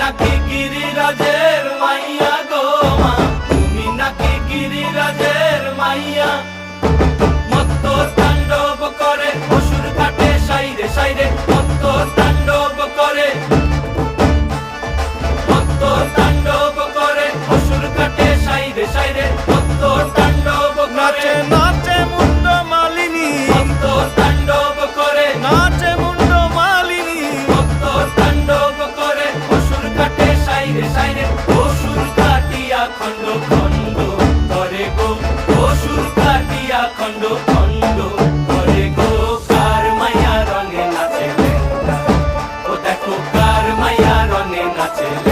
নাকি গিরিরাজের মাইয়া গো মা, তুমি নাকি গিরিরাজের মাইয়া। মত্ত তাণ্ডব করে অসুর কাটে সাইরে সাইরে, মত্ত তাণ্ডব করে, মত্ত তাণ্ডব করে অসুর কাটে সাইরে সাইরে, মত্ত তাণ্ডব করে। নাচে মুন্ড মালিনী, মত্ত তাণ্ডব করে, নাচে মুন্ড মালিনী, মত্ত তাণ্ডব করে অসুর কাটে সাইরে সাইরে, অসুর কাটিয়া খণ্ড খণ্ড করে গো, অসুর কাটিয়া খণ্ড খণ্ড করে গো। কার মায়া রঙে নাচে লেঙ্গা, ও দেখো কার মায়া রঙে নাচে লেঙ্গা।